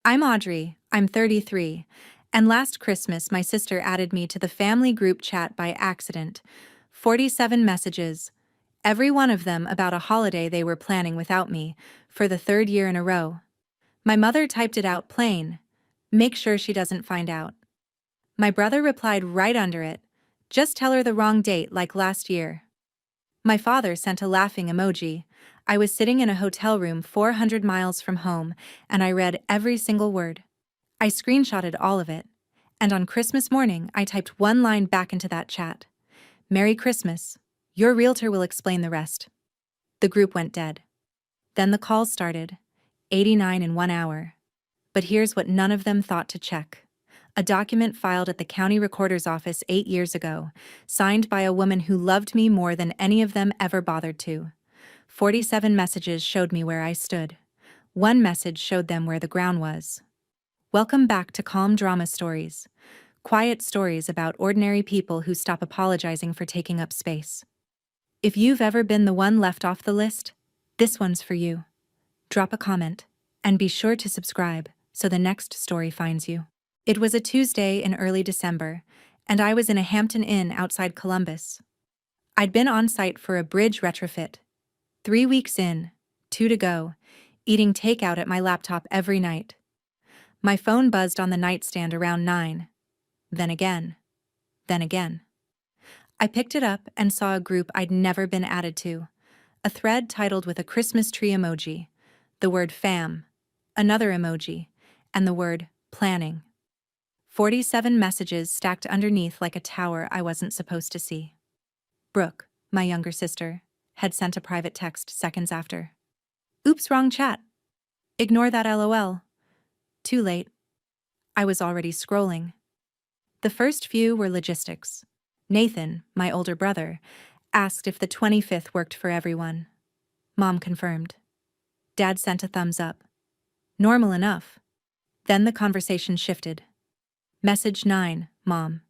I'm Audrey, I'm 33, and last Christmas my sister added me to the family group chat by accident. 47 messages, every one of them about a holiday they were planning without me, for the third year in a row. My mother typed it out plain. Make sure she doesn't find out. My brother replied right under it. Just tell her the wrong date like last year. My father sent a laughing emoji. I was sitting in a hotel room 400 miles from home, and I read every single word. I screenshotted all of it, and on Christmas morning I typed one line back into that chat. Merry Christmas. Your realtor will explain the rest. The group went dead. Then the calls started. 89 in 1 hour. But here's what none of them thought to check. A document filed at the county recorder's office 8 years ago, signed by a woman who loved me more than any of them ever bothered to. 47 messages showed me where I stood. One message showed them where the ground was. Welcome back to Calm Drama Stories. Quiet stories about ordinary people who stop apologizing for taking up space. If you've ever been the one left off the list, this one's for you. Drop a comment, and be sure to subscribe so the next story finds you. It was a Tuesday in early December, and I was in a Hampton Inn outside Columbus. I'd been on site for a bridge retrofit. 3 weeks in, 2 to go, eating takeout at my laptop every night. My phone buzzed on the nightstand around 9. Then again. Then again. I picked it up and saw a group I'd never been added to. A thread titled with a Christmas tree emoji, the word fam, another emoji, and the word planning. 47 messages stacked underneath like a tower I wasn't supposed to see. Brooke, my younger sister, had sent a private text seconds after. Oops, wrong chat. Ignore that LOL. Too late. I was already scrolling. The first few were logistics. Nathan, my older brother, asked if the 25th worked for everyone. Mom confirmed. Dad sent a thumbs up. Normal enough. Then the conversation shifted. Message 9, Mom.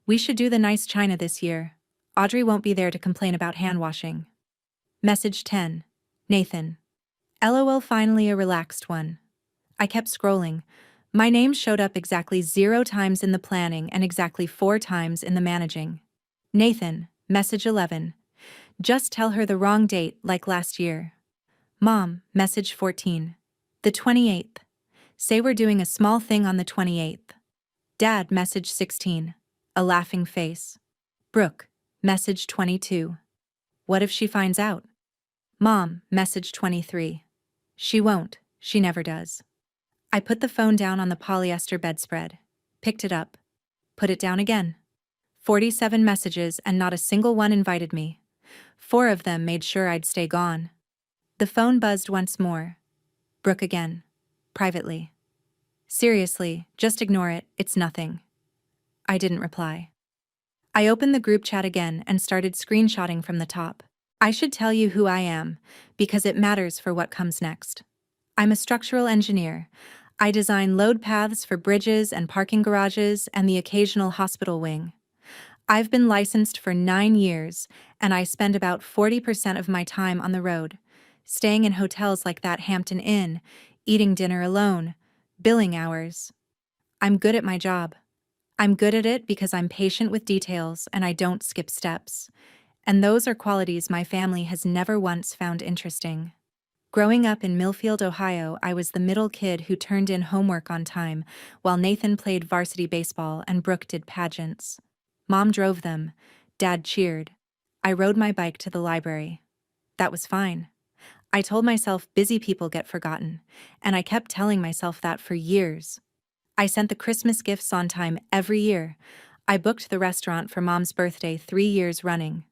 We should do the nice china this year. Audrey won't be there to complain about hand washing. Message 10, Nathan. LOL, finally a relaxed one. I kept scrolling. My name showed up exactly 0 times in the planning and exactly 4 times in the managing. Nathan, message 11. Just tell her the wrong date like last year. Mom, message 14. The 28th. Say we're doing a small thing on the 28th. Dad, message 16. A laughing face. Brooke, message 22. What if she finds out? Mom, message 23. She won't, she never does. I put the phone down on the polyester bedspread, picked it up, put it down again. 47 messages and not a single one invited me. 4 of them made sure I'd stay gone. The phone buzzed once more. Brooke again. Privately. Seriously, just ignore it, it's nothing. I didn't reply. I opened the group chat again and started screenshotting from the top. I should tell you who I am, because it matters for what comes next. I'm a structural engineer. I design load paths for bridges and parking garages and the occasional hospital wing. I've been licensed for 9 years, and I spend about 40% of my time on the road, staying in hotels like that Hampton Inn, eating dinner alone, billing hours. I'm good at my job. I'm good at it because I'm patient with details and I don't skip steps. And those are qualities my family has never once found interesting. Growing up in Millfield, Ohio, I was the middle kid who turned in homework on time, while Nathan played varsity baseball and Brooke did pageants. Mom drove them. Dad cheered. I rode my bike to the library. That was fine. I told myself busy people get forgotten, and I kept telling myself that for years. I sent the Christmas gifts on time every year. I booked the restaurant for Mom's birthday 3 years running.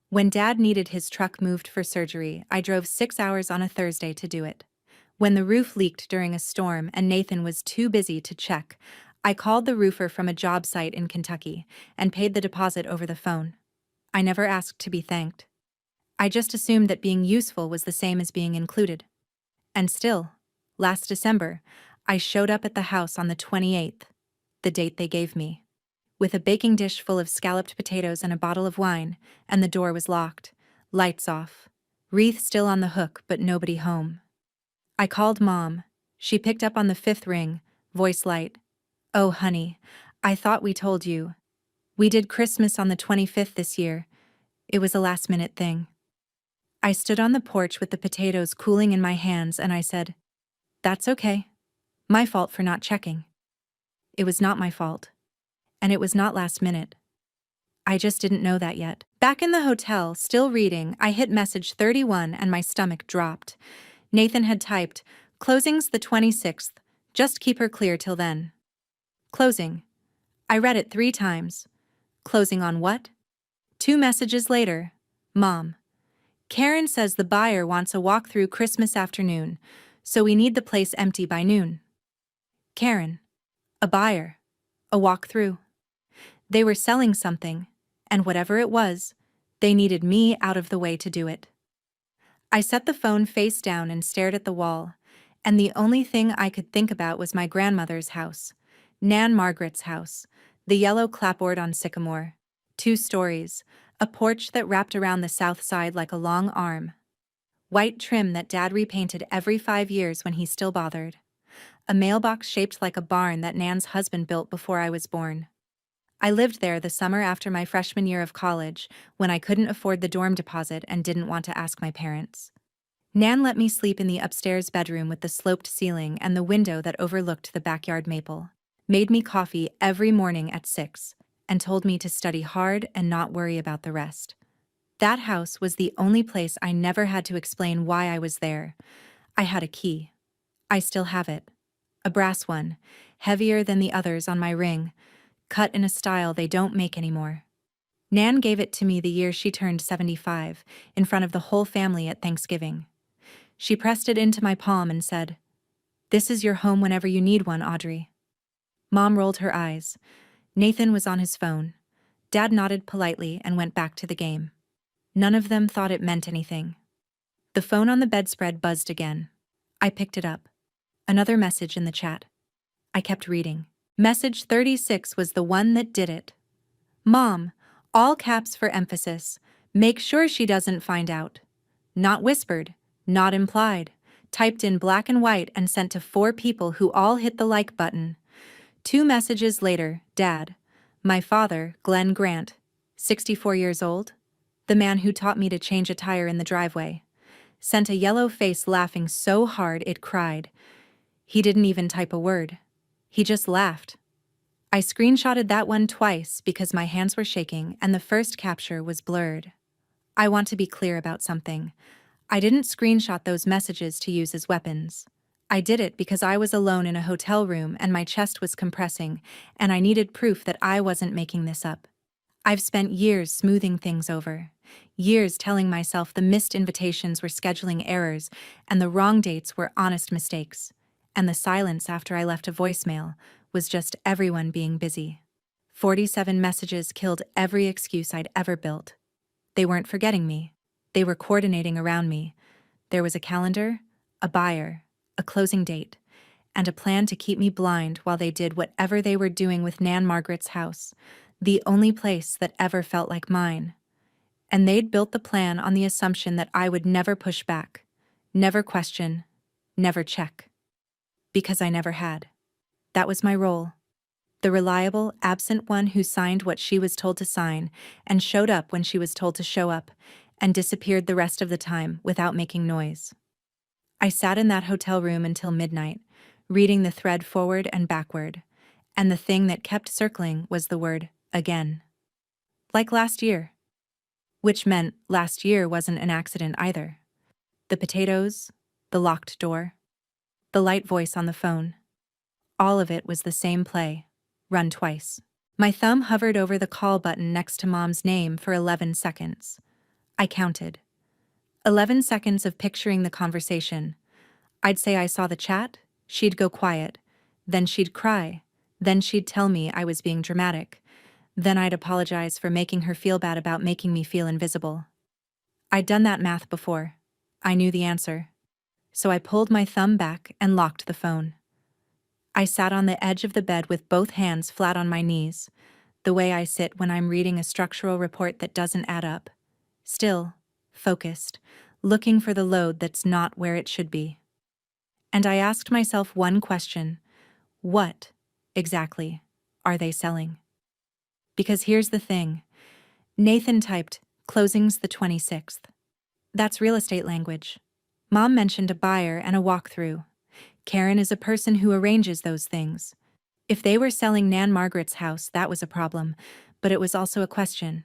When Dad needed his truck moved for surgery, I drove 6 hours on a Thursday to do it. When the roof leaked during a storm and Nathan was too busy to check, I called the roofer from a job site in Kentucky and paid the deposit over the phone. I never asked to be thanked. I just assumed that being useful was the same as being included. And still, last December, I showed up at the house on the 28th, the date they gave me, with a baking dish full of scalloped potatoes and a bottle of wine, and the door was locked, lights off, wreath still on the hook but nobody home. I called Mom. She picked up on the fifth ring, voice light. "Oh, honey, I thought we told you. We did Christmas on the 25th this year. It was a last-minute thing." I stood on the porch with the potatoes cooling in my hands and I said, "That's okay. My fault for not checking." It was not my fault. And it was not last minute. I just didn't know that yet. Back in the hotel, still reading, I hit message 31 and my stomach dropped. Nathan had typed, "Closing's the 26th. Just keep her clear till then." Closing. I read it 3 times. Closing on what? 2 messages later. Mom. Karen says the buyer wants a walkthrough Christmas afternoon, so we need the place empty by noon. Karen. A buyer. A walkthrough. They were selling something, and whatever it was, they needed me out of the way to do it. I set the phone face down and stared at the wall, and the only thing I could think about was my grandmother's house, Nan Margaret's house, the yellow clapboard on Sycamore. 2 stories, a porch that wrapped around the south side like a long arm. White trim that Dad repainted every 5 years when he still bothered. A mailbox shaped like a barn that Nan's husband built before I was born. I lived there the summer after my freshman year of college, when I couldn't afford the dorm deposit and didn't want to ask my parents. Nan let me sleep in the upstairs bedroom with the sloped ceiling and the window that overlooked the backyard maple. Made me coffee every morning at 6, and told me to study hard and not worry about the rest. That house was the only place I never had to explain why I was there. I had a key. I still have it. A brass one, heavier than the others on my ring, cut in a style they don't make anymore. Nan gave it to me the year she turned 75, in front of the whole family at Thanksgiving. She pressed it into my palm and said, "This is your home whenever you need one, Audrey." Mom rolled her eyes. Nathan was on his phone. Dad nodded politely and went back to the game. None of them thought it meant anything. The phone on the bedspread buzzed again. I picked it up. Another message in the chat. I kept reading. Message 36 was the one that did it. "Mom, all caps for emphasis. Make sure she doesn't find out." Not whispered, not implied. Typed in black and white and sent to 4 people who all hit the like button. 2 messages later, Dad. My father, Glenn Grant, 64 years old, the man who taught me to change a tire in the driveway, sent a yellow face laughing so hard it cried. He didn't even type a word. He just laughed. I screenshotted that one twice because my hands were shaking and the first capture was blurred. I want to be clear about something. I didn't screenshot those messages to use as weapons. I did it because I was alone in a hotel room and my chest was compressing, and I needed proof that I wasn't making this up. I've spent years smoothing things over. Years telling myself the missed invitations were scheduling errors and the wrong dates were honest mistakes. And the silence after I left a voicemail was just everyone being busy. 47 messages killed every excuse I'd ever built. They weren't forgetting me. They were coordinating around me. There was a calendar, a buyer, a closing date, and a plan to keep me blind while they did whatever they were doing with Nan Margaret's house, the only place that ever felt like mine. And they'd built the plan on the assumption that I would never push back, never question, never check. Because I never had. That was my role. The reliable, absent one who signed what she was told to sign and showed up when she was told to show up and disappeared the rest of the time without making noise. I sat in that hotel room until midnight, reading the thread forward and backward, and the thing that kept circling was the word, again. Like last year. Which meant last year wasn't an accident either. The potatoes, the locked door, the light voice on the phone. All of it was the same play, run twice. My thumb hovered over the call button next to Mom's name for 11 seconds. I counted. 11 seconds of picturing the conversation. I'd say I saw the chat, she'd go quiet, then she'd cry, then she'd tell me I was being dramatic, then I'd apologize for making her feel bad about making me feel invisible. I'd done that math before. I knew the answer. So I pulled my thumb back and locked the phone. I sat on the edge of the bed with both hands flat on my knees, the way I sit when I'm reading a structural report that doesn't add up. Still, focused, looking for the load that's not where it should be. And I asked myself one question: what, exactly, are they selling? Because here's the thing. Nathan typed, "Closings the 26th." That's real estate language. Mom mentioned a buyer and a walkthrough. Karen is a person who arranges those things. If they were selling Nan Margaret's house, that was a problem, but it was also a question.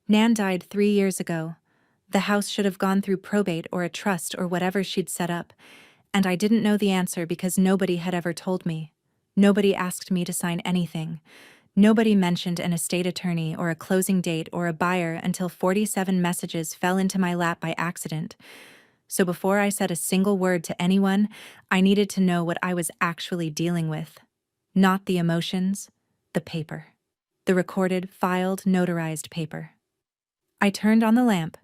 Nan died 3 years ago. The house should have gone through probate or a trust or whatever she'd set up, and I didn't know the answer because nobody had ever told me. Nobody asked me to sign anything. Nobody mentioned an estate attorney or a closing date or a buyer until 47 messages fell into my lap by accident. So before I said a single word to anyone, I needed to know what I was actually dealing with. Not the emotions, the paper. The recorded, filed, notarized paper. I turned on the lamp,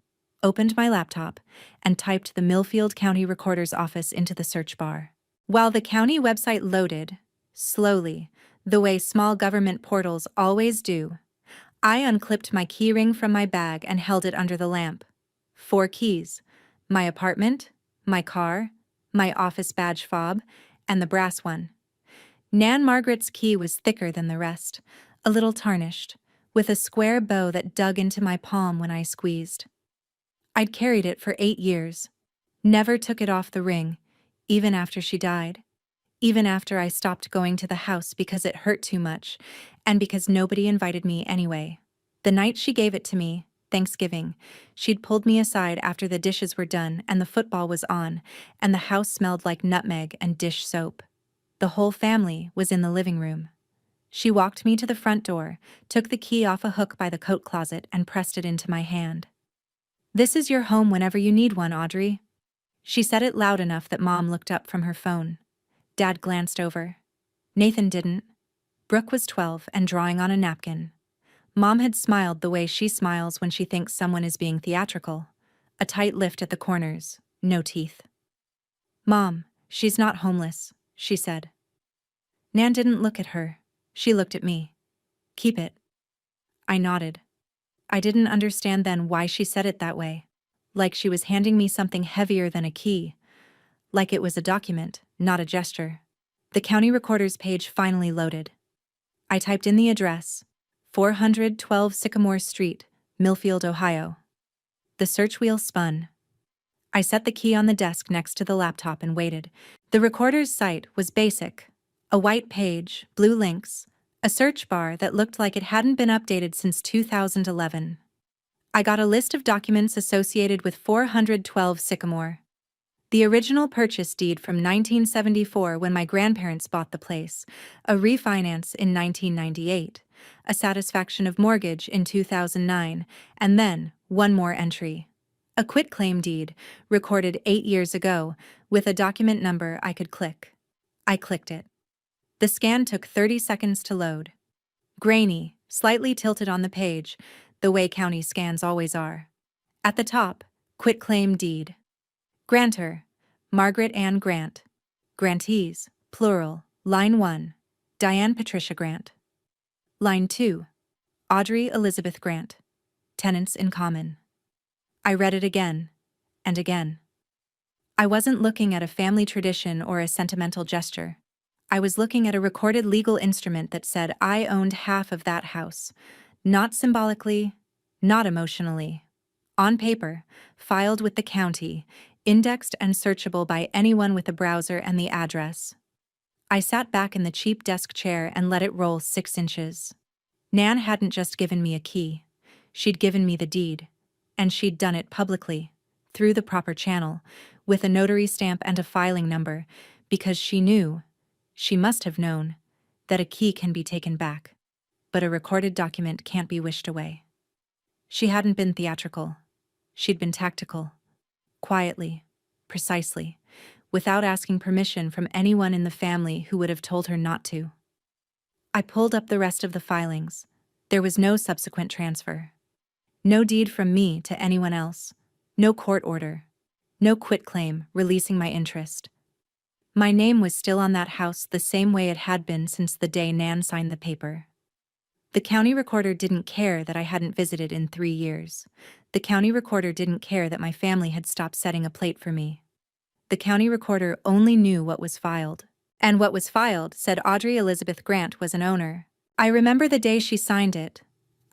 opened my laptop, and typed the Millfield County Recorder's Office into the search bar. While the county website loaded, slowly, the way small government portals always do, I unclipped my keyring from my bag and held it under the lamp. 4 keys: my apartment, my car, my office badge fob, and the brass one. Nan Margaret's key was thicker than the rest, a little tarnished, with a square bow that dug into my palm when I squeezed. I'd carried it for 8 years. Never took it off the ring, even after she died. Even after I stopped going to the house because it hurt too much, and because nobody invited me anyway. The night she gave it to me, Thanksgiving, she'd pulled me aside after the dishes were done and the football was on, and the house smelled like nutmeg and dish soap. The whole family was in the living room. She walked me to the front door, took the key off a hook by the coat closet, and pressed it into my hand. "This is your home whenever you need one, Audrey." She said it loud enough that Mom looked up from her phone. Dad glanced over. Nathan didn't. Brooke was 12 and drawing on a napkin. Mom had smiled the way she smiles when she thinks someone is being theatrical. A tight lift at the corners, no teeth. "Mom, she's not homeless," she said. Nan didn't look at her. She looked at me. "Keep it." I nodded. I didn't understand then why she said it that way. Like she was handing me something heavier than a key. Like it was a document, not a gesture. The county recorder's page finally loaded. I typed in the address, 412 Sycamore Street, Millfield, Ohio. The search wheel spun. I set the key on the desk next to the laptop and waited. The recorder's site was basic. A white page, blue links, a search bar that looked like it hadn't been updated since 2011. I got a list of documents associated with 412 Sycamore. The original purchase deed from 1974 when my grandparents bought the place, a refinance in 1998, a satisfaction of mortgage in 2009, and then one more entry. A quitclaim deed, recorded 8 years ago, with a document number I could click. I clicked it. The scan took 30 seconds to load. Grainy, slightly tilted on the page, the way county scans always are. At the top, quitclaim deed. Grantor, Margaret Ann Grant. Grantees, plural, line 1, Diane Patricia Grant. Line 2, Audrey Elizabeth Grant. Tenants in common. I read it again, and again. I wasn't looking at a family tradition or a sentimental gesture. I was looking at a recorded legal instrument that said I owned half of that house. Not symbolically, not emotionally. On paper, filed with the county, indexed and searchable by anyone with a browser and the address. I sat back in the cheap desk chair and let it roll 6 inches. Nan hadn't just given me a key. She'd given me the deed. And she'd done it publicly, through the proper channel, with a notary stamp and a filing number, because she knew, she must have known, that a key can be taken back, but a recorded document can't be wished away. She hadn't been theatrical. She'd been tactical. Quietly, precisely, without asking permission from anyone in the family who would have told her not to. I pulled up the rest of the filings. There was no subsequent transfer. No deed from me to anyone else. No court order. No quitclaim releasing my interest. My name was still on that house the same way it had been since the day Nan signed the paper. The county recorder didn't care that I hadn't visited in 3 years. The county recorder didn't care that my family had stopped setting a plate for me. The county recorder only knew what was filed. And what was filed said Audrey Elizabeth Grant was an owner. I remember the day she signed it.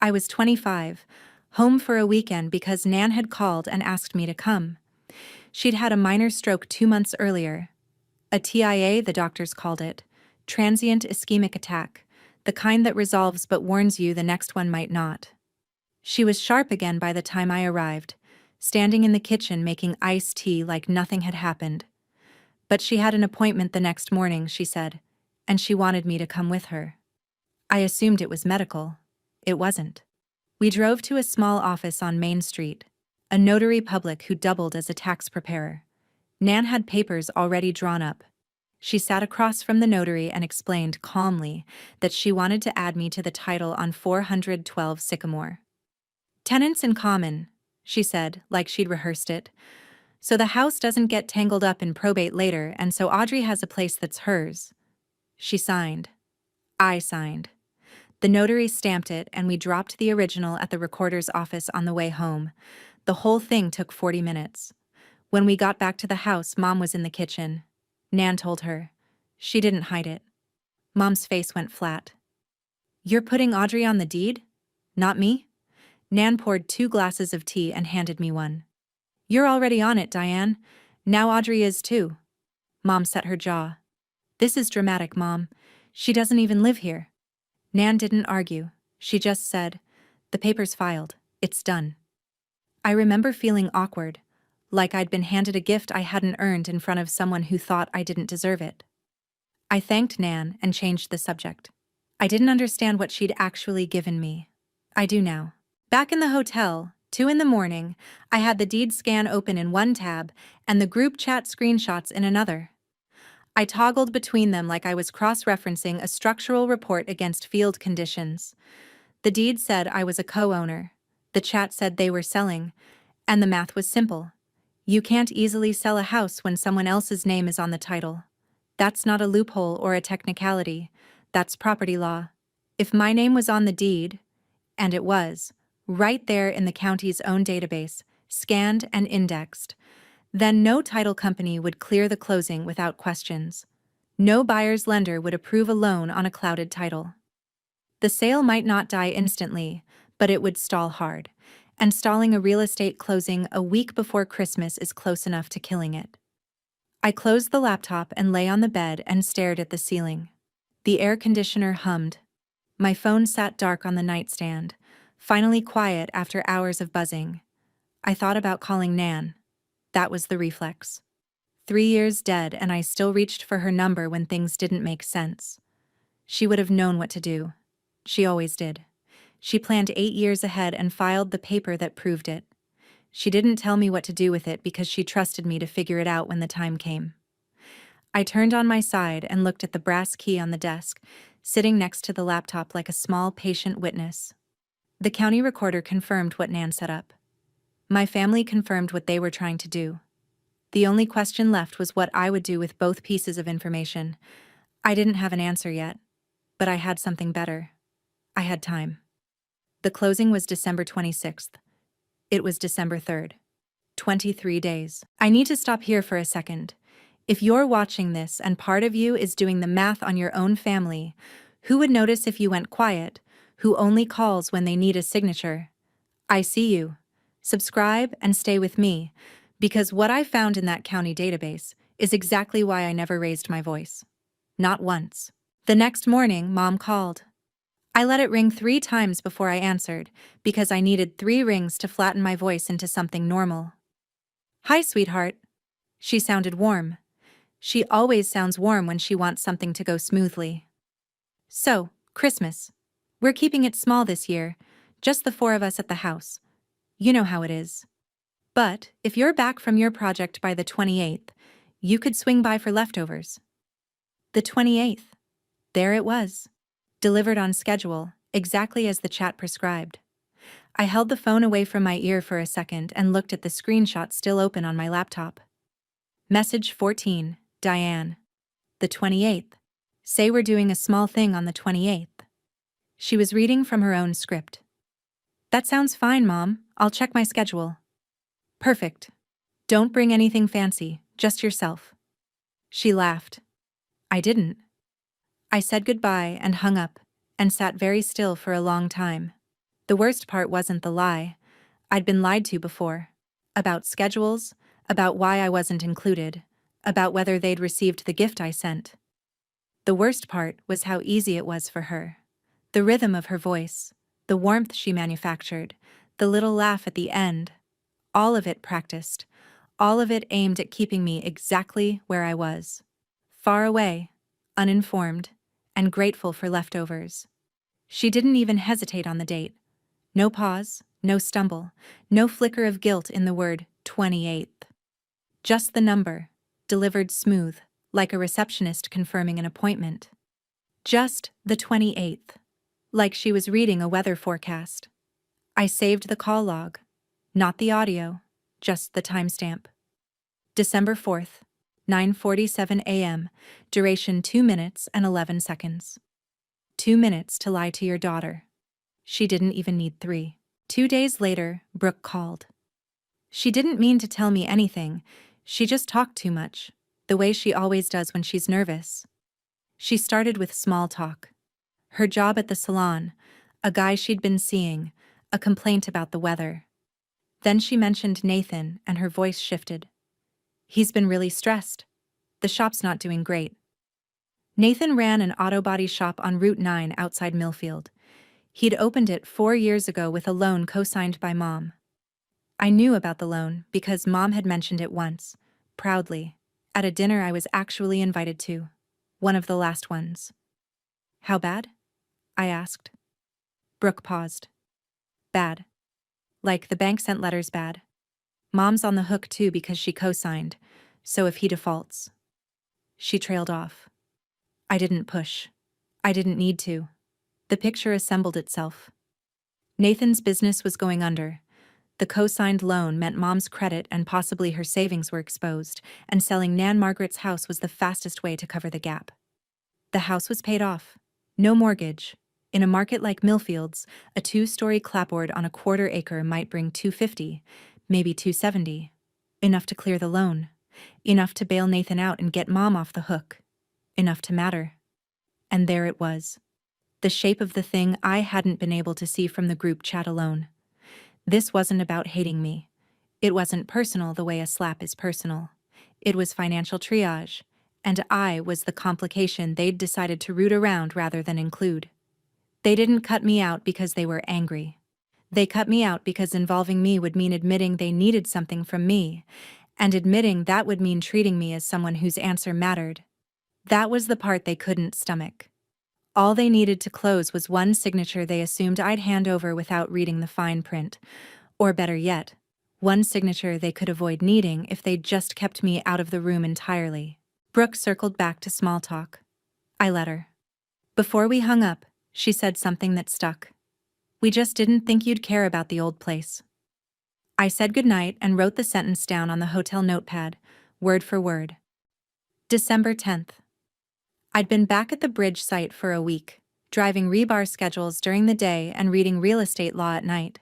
I was 25, home for a weekend because Nan had called and asked me to come. She'd had a minor stroke 2 months earlier. A TIA, the doctors called it. Transient ischemic attack, the kind that resolves but warns you the next one might not. She was sharp again by the time I arrived, standing in the kitchen making iced tea like nothing had happened. But she had an appointment the next morning, she said, and she wanted me to come with her. I assumed it was medical. It wasn't. We drove to a small office on Main Street, a notary public who doubled as a tax preparer. Nan had papers already drawn up. She sat across from the notary and explained calmly that she wanted to add me to the title on 412 Sycamore. Tenants in common, she said, like she'd rehearsed it. So the house doesn't get tangled up in probate later, and so Audrey has a place that's hers. She signed. I signed. The notary stamped it, and we dropped the original at the recorder's office on the way home. The whole thing took 40 minutes. When we got back to the house, Mom was in the kitchen. Nan told her. She didn't hide it. Mom's face went flat. You're putting Audrey on the deed? Not me? Nan poured 2 glasses of tea and handed me one. You're already on it, Diane. Now Audrey is too. Mom set her jaw. This is dramatic, Mom. She doesn't even live here. Nan didn't argue. She just said, the paper's filed. It's done. I remember feeling awkward, like I'd been handed a gift I hadn't earned in front of someone who thought I didn't deserve it. I thanked Nan and changed the subject. I didn't understand what she'd actually given me. I do now. Back in the hotel, 2 in the morning, I had the deed scan open in one tab and the group chat screenshots in another. I toggled between them like I was cross-referencing a structural report against field conditions. The deed said I was a co-owner. The chat said they were selling, and the math was simple. You can't easily sell a house when someone else's name is on the title. That's not a loophole or a technicality. That's property law. If my name was on the deed, and it was, right there in the county's own database, scanned and indexed, then no title company would clear the closing without questions. No buyer's lender would approve a loan on a clouded title. The sale might not die instantly, but it would stall hard, and stalling a real estate closing a week before Christmas is close enough to killing it. I closed the laptop and lay on the bed and stared at the ceiling. The air conditioner hummed. My phone sat dark on the nightstand, finally quiet after hours of buzzing. I thought about calling Nan. That was the reflex. 3 years dead, and I still reached for her number when things didn't make sense. She would have known what to do. She always did. She planned 8 years ahead and filed the paper that proved it. She didn't tell me what to do with it because she trusted me to figure it out when the time came. I turned on my side and looked at the brass key on the desk, sitting next to the laptop like a small, patient witness. The county recorder confirmed what Nan set up. My family confirmed what they were trying to do. The only question left was what I would do with both pieces of information. I didn't have an answer yet, but I had something better. I had time. The closing was December 26th. It was December 3rd. 23 days. I need to stop here for a second. If you're watching this and part of you is doing the math on your own family, who would notice if you went quiet? Who only calls when they need a signature? I see you. Subscribe and stay with me, because what I found in that county database is exactly why I never raised my voice. Not once. The next morning, Mom called. I let it ring 3 times before I answered, because I needed 3 rings to flatten my voice into something normal. Hi, sweetheart. She sounded warm. She always sounds warm when she wants something to go smoothly. So, Christmas. We're keeping it small this year, just the 4 of us at the house. You know how it is. But, if you're back from your project by the 28th, you could swing by for leftovers. The 28th. There it was. Delivered on schedule, exactly as the chat prescribed. I held the phone away from my ear for a second and looked at the screenshot still open on my laptop. Message 14, Diane. The 28th. Say we're doing a small thing on the 28th. She was reading from her own script. That sounds fine, Mom. I'll check my schedule. Perfect. Don't bring anything fancy, Just yourself." She laughed. I didn't. I said goodbye and hung up, and sat very still for a long time. The worst part wasn't the lie. I'd been lied to before. About schedules, about why I wasn't included, about whether they'd received the gift I sent. The worst part was how easy it was for her. The rhythm of her voice, the warmth she manufactured, the little laugh at the end. All of it practiced, all of it aimed at keeping me exactly where I was. Far away, uninformed, and grateful for leftovers. She didn't even hesitate on the date. No pause, no stumble, no flicker of guilt in the word 28th. Just the number, delivered smooth, like a receptionist confirming an appointment. Just the 28th, like she was reading a weather forecast. I saved the call log. Not the audio, just the timestamp. December 4th, 9:47 a.m., duration 2 minutes and 11 seconds. 2 minutes to lie to your daughter. She didn't even need 3. 2 days later, Brooke called. She didn't mean to tell me anything, she just talked too much, the way she always does when she's nervous. She started with small talk. Her job at the salon, a guy she'd been seeing, a complaint about the weather. Then she mentioned Nathan, and her voice shifted. He's been really stressed. The shop's not doing great. Nathan ran an auto body shop on Route 9 outside Millfield. He'd opened it 4 years ago with a loan co-signed by Mom. I knew about the loan because Mom had mentioned it once, proudly, at a dinner I was actually invited to. One of the last ones. How bad? I asked. Brooke paused. Bad. Like the bank sent letters bad. Mom's on the hook too because she co-signed, so if he defaults. She trailed off. I didn't push. I didn't need to. The picture assembled itself. Nathan's business was going under. The co-signed loan meant Mom's credit and possibly her savings were exposed, and selling Nan Margaret's house was the fastest way to cover the gap. The house was paid off. No mortgage. In a market like Millfield's, a 2-story clapboard on a quarter acre might bring $250, maybe $270. Enough to clear the loan. Enough to bail Nathan out and get Mom off the hook. Enough to matter. And there it was. The shape of the thing I hadn't been able to see from the group chat alone. This wasn't about hating me. It wasn't personal the way a slap is personal. It was financial triage, and I was the complication they'd decided to root around rather than include. They didn't cut me out because they were angry. They cut me out because involving me would mean admitting they needed something from me, and admitting that would mean treating me as someone whose answer mattered. That was the part they couldn't stomach. All they needed to close was one signature they assumed I'd hand over without reading the fine print. Or better yet, one signature they could avoid needing if they'd just kept me out of the room entirely. Brooke circled back to small talk. I let her. Before we hung up, she said something that stuck. We just didn't think you'd care about the old place. I said goodnight and wrote the sentence down on the hotel notepad, word for word. December 10th. I'd been back at the bridge site for a week, driving rebar schedules during the day and reading real estate law at night.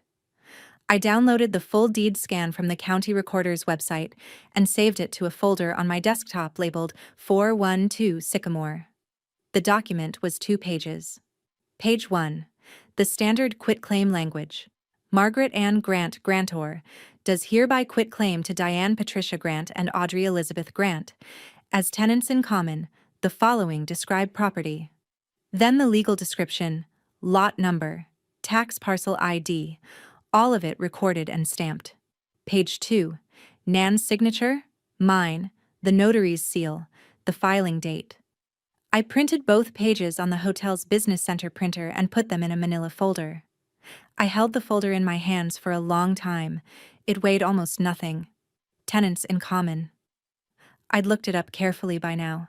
I downloaded the full deed scan from the county recorder's website and saved it to a folder on my desktop labeled 412 Sycamore. The document was 2 pages. Page 1. The standard quitclaim language. Margaret Ann Grant, grantor, does hereby quitclaim to Diane Patricia Grant and Audrey Elizabeth Grant, as tenants in common, the following described property. Then the legal description, lot number, tax parcel ID, all of it recorded and stamped. Page 2. Nan's signature, mine, the notary's seal, the filing date. I printed both pages on the hotel's business center printer and put them in a manila folder. I held the folder in my hands for a long time. It weighed almost nothing. Tenants in common. I'd looked it up carefully by now.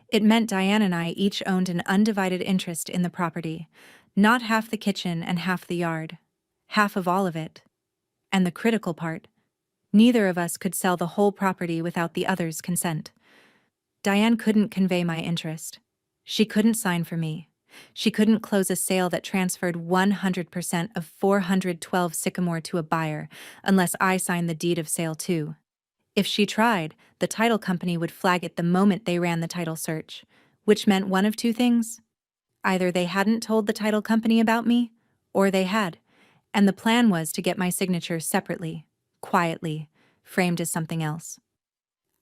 It meant Diane and I each owned an undivided interest in the property, not half the kitchen and half the yard, half of all of it. And the critical part, neither of us could sell the whole property without the other's consent. Diane couldn't convey my interest. She couldn't sign for me. She couldn't close a sale that transferred 100% of 412 Sycamore to a buyer unless I signed the deed of sale too. If she tried, the title company would flag it the moment they ran the title search, which meant one of two things. Either they hadn't told the title company about me, or they had, and the plan was to get my signature separately, quietly, framed as something else.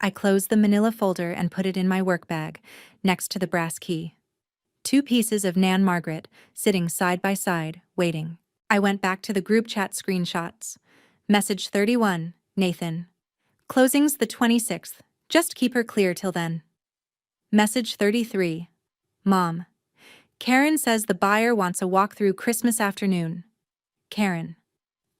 I closed the manila folder and put it in my work bag, next to the brass key. 2 pieces of Nan Margaret, sitting side by side, waiting. I went back to the group chat screenshots. Message 31, Nathan. Closing's the 26th, just keep her clear till then. Message 33, Mom. Karen says the buyer wants a walkthrough Christmas afternoon. Karen.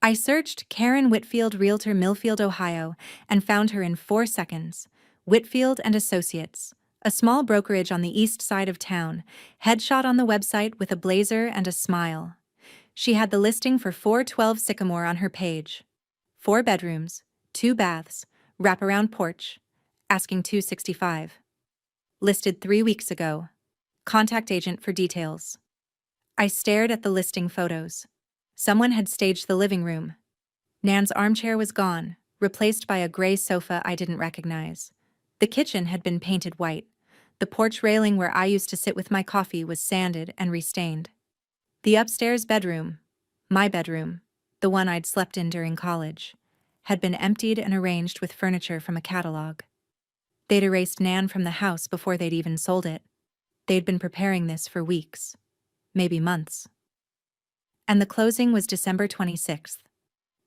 I searched Karen Whitfield Realtor Millfield, Ohio, and found her in 4 seconds. Whitfield and Associates, a small brokerage on the east side of town, headshot on the website with a blazer and a smile. She had the listing for 412 Sycamore on her page. 4 bedrooms, 2 baths, wraparound porch, asking $265. Listed 3 weeks ago. Contact agent for details. I stared at the listing photos. Someone had staged the living room. Nan's armchair was gone, replaced by a gray sofa I didn't recognize. The kitchen had been painted white. The porch railing where I used to sit with my coffee was sanded and restained. The upstairs bedroom, my bedroom, the one I'd slept in during college, had been emptied and arranged with furniture from a catalog. They'd erased Nan from the house before they'd even sold it. They'd been preparing this for weeks, maybe months. And the closing was December 26th,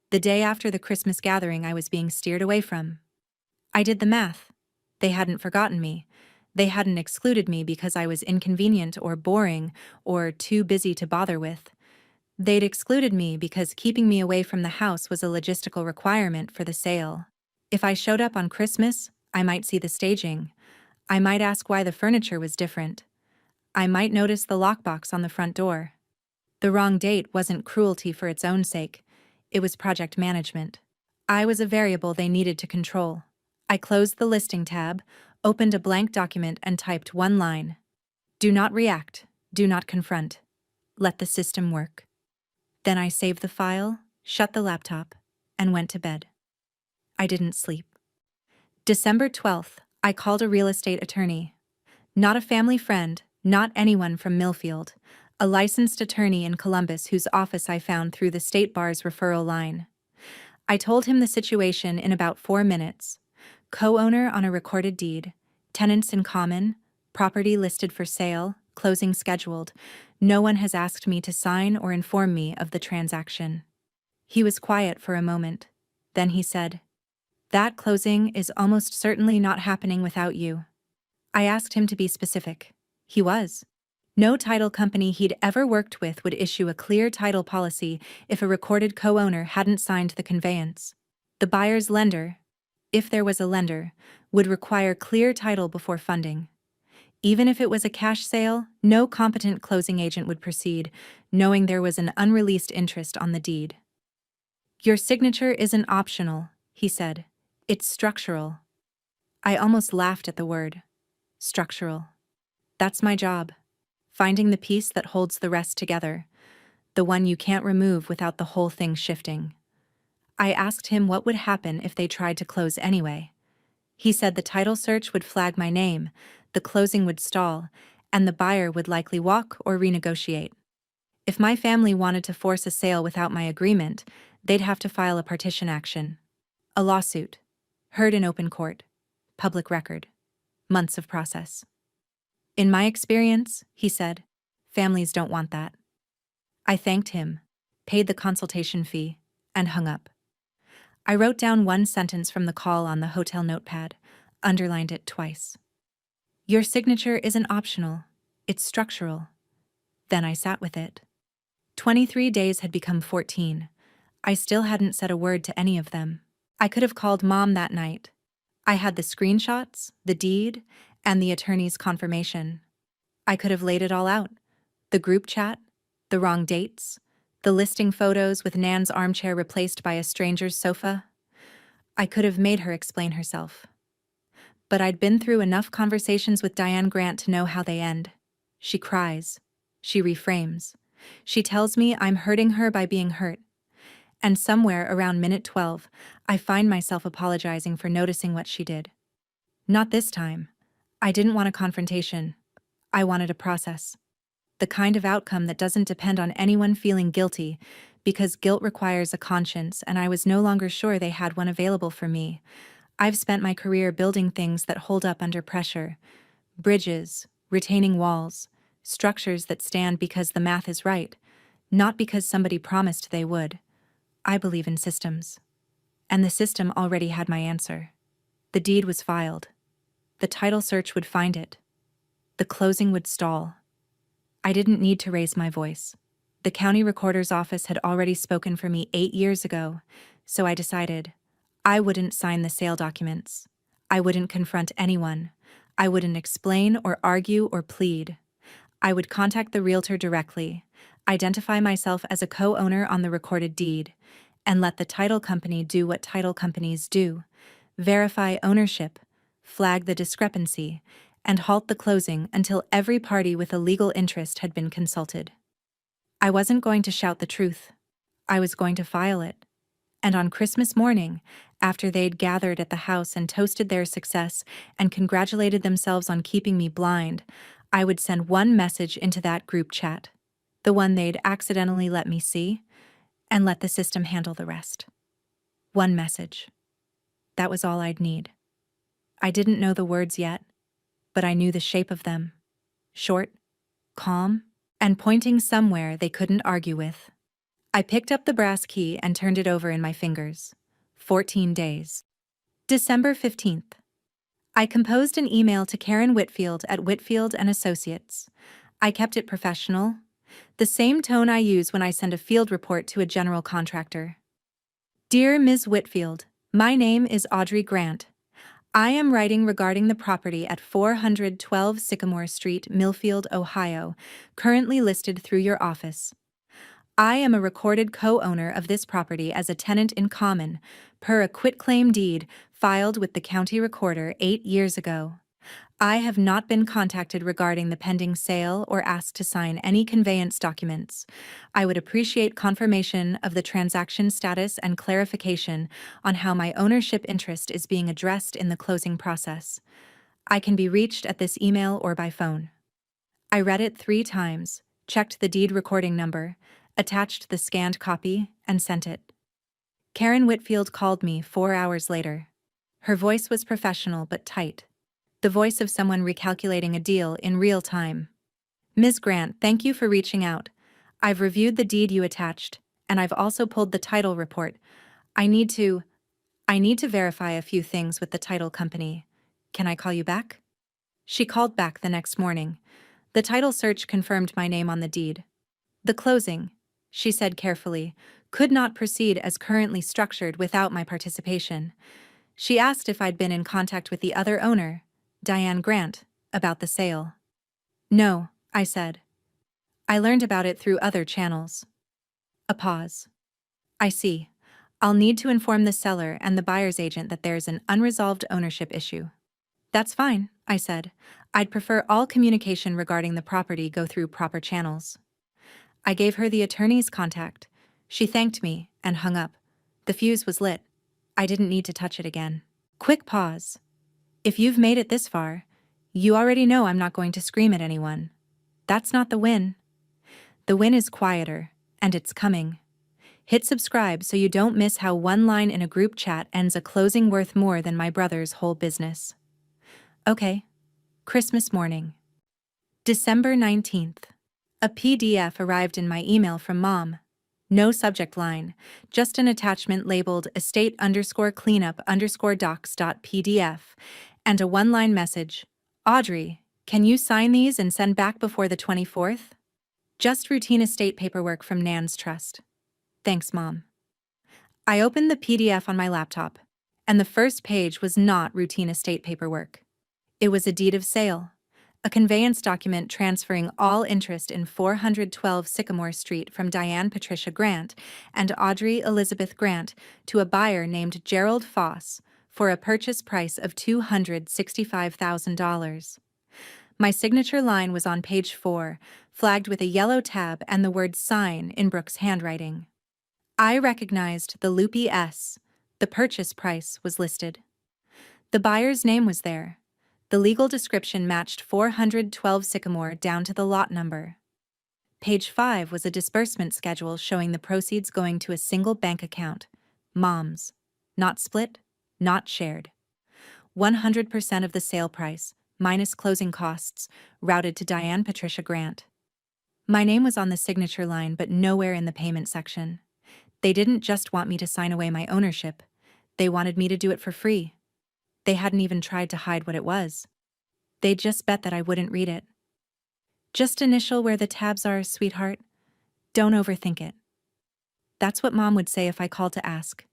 the day after the Christmas gathering I was being steered away from. I did the math. They hadn't forgotten me. They hadn't excluded me because I was inconvenient or boring or too busy to bother with. They'd excluded me because keeping me away from the house was a logistical requirement for the sale. If I showed up on Christmas, I might see the staging. I might ask why the furniture was different. I might notice the lockbox on the front door. The wrong date wasn't cruelty for its own sake. It was project management. I was a variable they needed to control. I closed the listing tab, opened a blank document and typed one line. Do not react. Do not confront. Let the system work. Then I saved the file, shut the laptop, and went to bed. I didn't sleep. December 12th, I called a real estate attorney. Not a family friend, not anyone from Millfield. A licensed attorney in Columbus whose office I found through the state bar's referral line. I told him the situation in about 4 minutes. Co-owner on a recorded deed, tenants in common, property listed for sale, closing scheduled. No one has asked me to sign or inform me of the transaction. He was quiet for a moment. Then he said, "That closing is almost certainly not happening without you." I asked him to be specific. He was. No title company he'd ever worked with would issue a clear title policy if a recorded co-owner hadn't signed the conveyance. The buyer's lender, if there was a lender, would require clear title before funding. Even if it was a cash sale, no competent closing agent would proceed, knowing there was an unreleased interest on the deed. Your signature isn't optional, he said. It's structural. I almost laughed at the word. Structural. That's my job. Finding the piece that holds the rest together, the one you can't remove without the whole thing shifting. I asked him what would happen if they tried to close anyway. He said the title search would flag my name, the closing would stall, and the buyer would likely walk or renegotiate. If my family wanted to force a sale without my agreement, they'd have to file a partition action. A lawsuit. Heard in open court. Public record. Months of process. In my experience, he said, families don't want that. I thanked him, paid the consultation fee, and hung up. I wrote down one sentence from the call on the hotel notepad, underlined it twice. Your signature isn't optional, it's structural. Then I sat with it. 23 days had become 14. I still hadn't said a word to any of them. I could have called Mom that night. I had the screenshots, the deed, and the attorney's confirmation. I could have laid it all out. The group chat, the wrong dates, the listing photos with Nan's armchair replaced by a stranger's sofa. I could have made her explain herself. But I'd been through enough conversations with Diane Grant to know how they end. She cries. She reframes. She tells me I'm hurting her by being hurt. And somewhere around minute 12, I find myself apologizing for noticing what she did. Not this time. I didn't want a confrontation. I wanted a process. The kind of outcome that doesn't depend on anyone feeling guilty, because guilt requires a conscience, and I was no longer sure they had one available for me. I've spent my career building things that hold up under pressure: bridges, retaining walls, structures that stand because the math is right, not because somebody promised they would. I believe in systems. And the system already had my answer. The deed was filed. The title search would find it. The closing would stall. I didn't need to raise my voice. The county recorder's office had already spoken for me 8 years ago, so I decided I wouldn't sign the sale documents. I wouldn't confront anyone. I wouldn't explain or argue or plead. I would contact the realtor directly, identify myself as a co-owner on the recorded deed, and let the title company do what title companies do: verify ownership, flag the discrepancy, and halt the closing until every party with a legal interest had been consulted. I wasn't going to shout the truth. I was going to file it. And on Christmas morning, after they'd gathered at the house and toasted their success and congratulated themselves on keeping me blind, I would send one message into that group chat, the one they'd accidentally let me see, and let the system handle the rest. One message. That was all I'd need. I didn't know the words yet, but I knew the shape of them: short, calm, and pointing somewhere they couldn't argue with. I picked up the brass key and turned it over in my fingers. 14 days. December 15th. I composed an email to Karen Whitfield at Whitfield & Associates. I kept it professional, the same tone I use when I send a field report to a general contractor. Dear Ms. Whitfield, my name is Audrey Grant. I am writing regarding the property at 412 Sycamore Street, Millfield, Ohio, currently listed through your office. I am a recorded co-owner of this property as a tenant in common, per a quitclaim deed filed with the county recorder 8 years ago. I have not been contacted regarding the pending sale or asked to sign any conveyance documents. I would appreciate confirmation of the transaction status and clarification on how my ownership interest is being addressed in the closing process. I can be reached at this email or by phone. I read it 3 times, checked the deed recording number, attached the scanned copy, and sent it. Karen Whitfield called me 4 hours later. Her voice was professional but tight. The voice of someone recalculating a deal in real time. Ms. Grant, thank you for reaching out. I've reviewed the deed you attached, and I've also pulled the title report. I need to verify a few things with the title company. Can I call you back? She called back the next morning. The title search confirmed my name on the deed. The closing, she said carefully, could not proceed as currently structured without my participation. She asked if I'd been in contact with the other owner, Diane Grant, about the sale. No, I said. I learned about it through other channels. A pause. I see. I'll need to inform the seller and the buyer's agent that there's an unresolved ownership issue. That's fine, I said. I'd prefer all communication regarding the property go through proper channels. I gave her the attorney's contact. She thanked me and hung up. The fuse was lit. I didn't need to touch it again. Quick pause. If you've made it this far, you already know I'm not going to scream at anyone. That's not the win. The win is quieter, and it's coming. Hit subscribe so you don't miss how one line in a group chat ends a closing worth more than my brother's whole business. Okay. Christmas morning. December 19th. A PDF arrived in my email from Mom. No subject line, just an attachment labeled estate_cleanup_docs.pdf, and a one-line message: Audrey, can you sign these and send back before the 24th? Just routine estate paperwork from Nan's Trust. Thanks, Mom. I opened the PDF on my laptop, and the first page was not routine estate paperwork. It was a deed of sale, a conveyance document transferring all interest in 412 Sycamore Street from Diane Patricia Grant and Audrey Elizabeth Grant to a buyer named Gerald Foss for a purchase price of $265,000. My signature line was on page 4, flagged with a yellow tab and the word sign in Brooke's handwriting. I recognized the loopy S. The purchase price was listed. The buyer's name was there. The legal description matched 412 Sycamore down to the lot number. Page 5 was a disbursement schedule showing the proceeds going to a single bank account. Mom's. Not split, not shared. 100% of the sale price, minus closing costs, routed to Diane Patricia Grant. My name was on the signature line but nowhere in the payment section. They didn't just want me to sign away my ownership. They wanted me to do it for free. They hadn't even tried to hide what it was. They'd just bet that I wouldn't read it. Just initial where the tabs are, sweetheart. Don't overthink it. That's what Mom would say if I called to ask.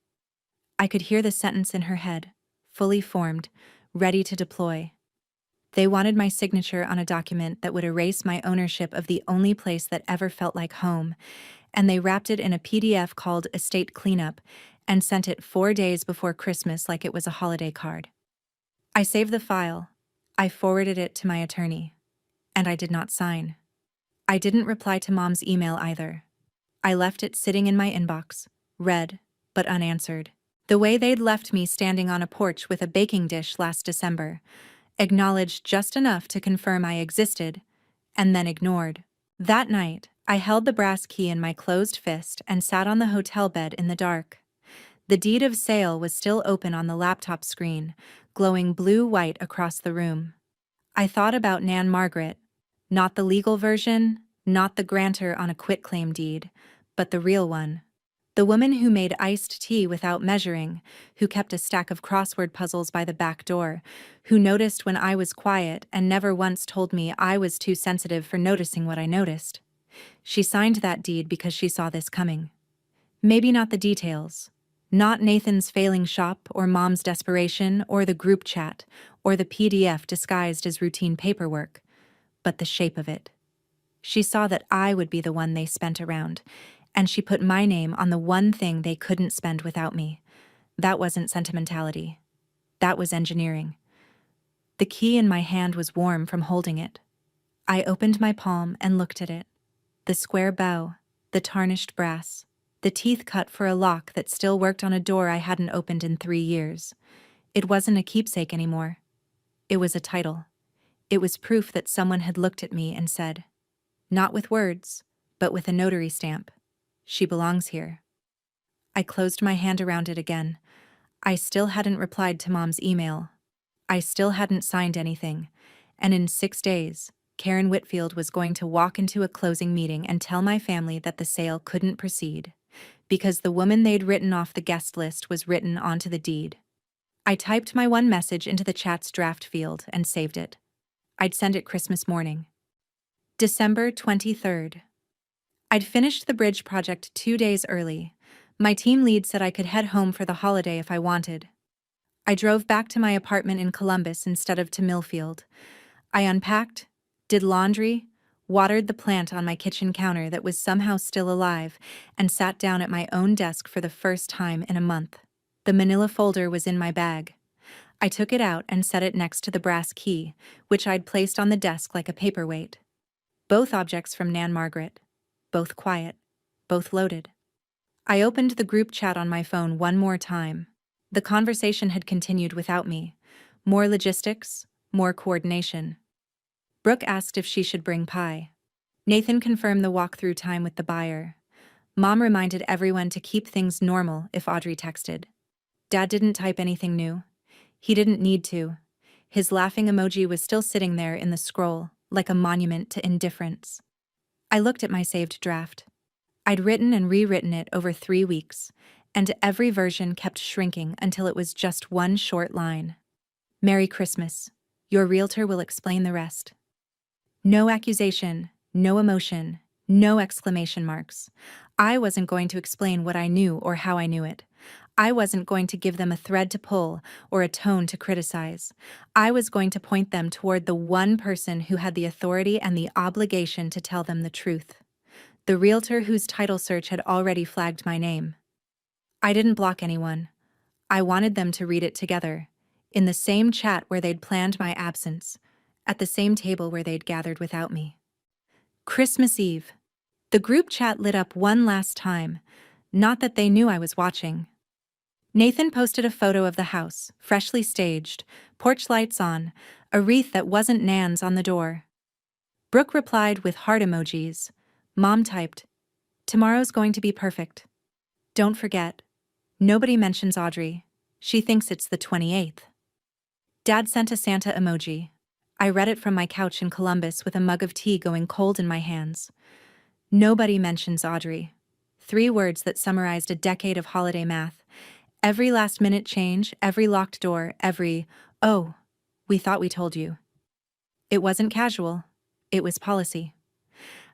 I could hear the sentence in her head, fully formed, ready to deploy. They wanted my signature on a document that would erase my ownership of the only place that ever felt like home, and they wrapped it in a PDF called Estate Cleanup and sent it 4 days before Christmas like it was a holiday card. I saved the file. I forwarded it to my attorney. And I did not sign. I didn't reply to Mom's email either. I left it sitting in my inbox, read, but unanswered. The way they'd left me standing on a porch with a baking dish last December, acknowledged just enough to confirm I existed, and then ignored. That night, I held the brass key in my closed fist and sat on the hotel bed in the dark. The deed of sale was still open on the laptop screen, glowing blue-white across the room. I thought about Nan Margaret, not the legal version, not the grantor on a quitclaim deed, but the real one. The woman who made iced tea without measuring, who kept a stack of crossword puzzles by the back door, who noticed when I was quiet and never once told me I was too sensitive for noticing what I noticed. She signed that deed because she saw this coming. Maybe not the details. Not Nathan's failing shop or Mom's desperation or the group chat or the PDF disguised as routine paperwork, but the shape of it. She saw that I would be the one they spent around, and she put my name on the one thing they couldn't spend without me. That wasn't sentimentality. That was engineering. The key in my hand was warm from holding it. I opened my palm and looked at it. The square bow, the tarnished brass, the teeth cut for a lock that still worked on a door I hadn't opened in 3 years. It wasn't a keepsake anymore. It was a title. It was proof that someone had looked at me and said, not with words, but with a notary stamp, she belongs here. I closed my hand around it again. I still hadn't replied to Mom's email. I still hadn't signed anything. And in 6 days, Karen Whitfield was going to walk into a closing meeting and tell my family that the sale couldn't proceed, because the woman they'd written off the guest list was written onto the deed. I typed my one message into the chat's draft field and saved it. I'd send it Christmas morning. December 23rd. I'd finished the bridge project 2 days early. My team lead said I could head home for the holiday if I wanted. I drove back to my apartment in Columbus instead of to Millfield. I unpacked, did laundry, watered the plant on my kitchen counter that was somehow still alive, and sat down at my own desk for the first time in a month. The manila folder was in my bag. I took it out and set it next to the brass key, which I'd placed on the desk like a paperweight. Both objects from Nan Margaret. Both quiet. Both loaded. I opened the group chat on my phone one more time. The conversation had continued without me. More logistics, more coordination. Brooke asked if she should bring pie. Nathan confirmed the walkthrough time with the buyer. Mom reminded everyone to keep things normal if Audrey texted. Dad didn't type anything new. He didn't need to. His laughing emoji was still sitting there in the scroll, like a monument to indifference. I looked at my saved draft. I'd written and rewritten it over 3 weeks, and every version kept shrinking until it was just one short line. Merry Christmas. Your realtor will explain the rest. No accusation, no emotion, no exclamation marks. I wasn't going to explain what I knew or how I knew it. I wasn't going to give them a thread to pull or a tone to criticize. I was going to point them toward the one person who had the authority and the obligation to tell them the truth. The realtor whose title search had already flagged my name. I didn't block anyone. I wanted them to read it together, in the same chat where they'd planned my absence, at the same table where they'd gathered without me. Christmas Eve. The group chat lit up one last time, Not that they knew I was watching. Nathan posted a photo of the house, freshly staged, porch lights on, a wreath that wasn't Nan's on the door. Brooke replied with heart emojis. Mom typed, "Tomorrow's going to be perfect. Don't forget. Nobody mentions Audrey. She thinks it's the 28th. Dad sent a Santa emoji. I read it from my couch in Columbus with a mug of tea going cold in my hands. Nobody mentions Audrey. 3 words that summarized a decade of holiday math. Every last-minute change, every locked door, every, "Oh, we thought we told you." It wasn't casual. It was policy.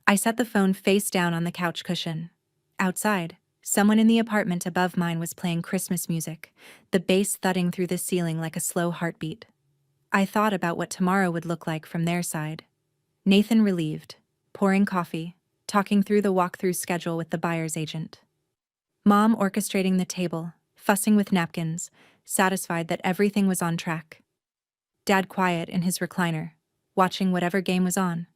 I set the phone face down on the couch cushion. Outside, someone in the apartment above mine was playing Christmas music, the bass thudding through the ceiling like a slow heartbeat. I thought about what tomorrow would look like from their side. Nathan relieved, pouring coffee, talking through the walkthrough schedule with the buyer's agent. Mom orchestrating the table, fussing with napkins, satisfied that everything was on track. Dad quiet in his recliner, watching whatever game was on.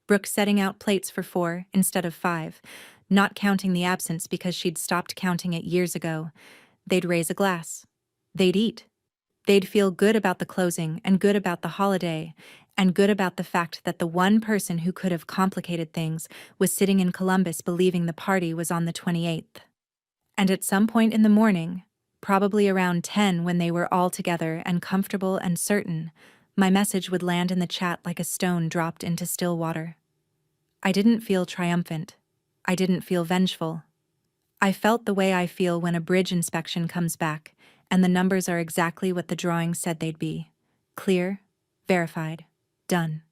Brooke setting out plates for 4 instead of 5, not counting the absence because she'd stopped counting it years ago. They'd raise a glass. They'd eat. They'd feel good about the closing and good about the holiday and good about the fact that the one person who could have complicated things was sitting in Columbus believing the party was on the 28th. And at some point in the morning, probably around 10 when they were all together and comfortable and certain, my message would land in the chat like a stone dropped into still water. I didn't feel triumphant. I didn't feel vengeful. I felt the way I feel when a bridge inspection comes back and the numbers are exactly what the drawing said they'd be. Clear, verified, done.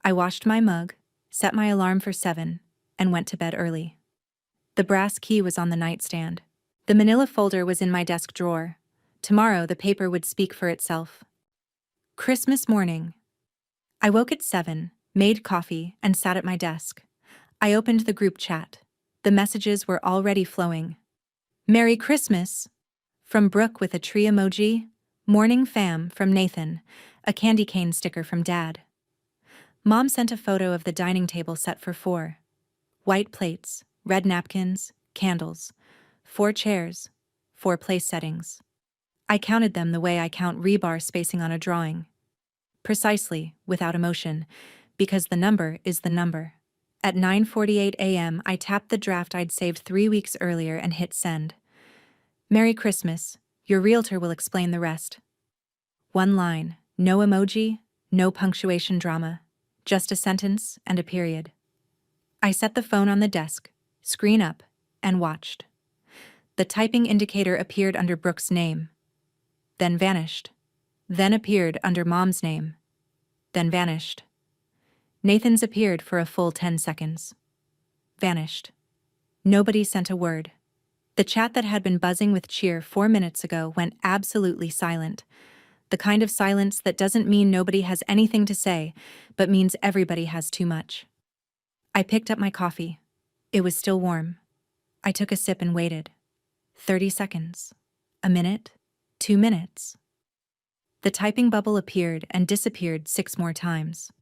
I washed my mug, set my alarm for 7, and went to bed early. The brass key was on the nightstand. The manila folder was in my desk drawer. Tomorrow the paper would speak for itself. Christmas morning. I woke at 7, made coffee, and sat at my desk. I opened the group chat. The messages were already flowing. "Merry Christmas!" from Brooke with a tree emoji. "Morning fam" from Nathan, a candy cane sticker from Dad. Mom sent a photo of the dining table set for 4. White plates, red napkins, candles. 4 chairs, 4 place settings. I counted them the way I count rebar spacing on a drawing. Precisely, without emotion, because the number is the number. At 9:48 a.m., I tapped the draft I'd saved 3 weeks earlier and hit send. "Merry Christmas. Your realtor will explain the rest." 1 line, no emoji, no punctuation drama, just a sentence and a period. I set the phone on the desk, screen up, and watched. The typing indicator appeared under Brooke's name, then vanished, then appeared under Mom's name, then vanished. Nathan's appeared for a full 10 seconds. Vanished. Nobody sent a word. The chat that had been buzzing with cheer 4 minutes ago went absolutely silent. The kind of silence that doesn't mean nobody has anything to say, but means everybody has too much. I picked up my coffee. It was still warm. I took a sip and waited. 30 seconds. A minute. 2 minutes. The typing bubble appeared and disappeared 6 more times.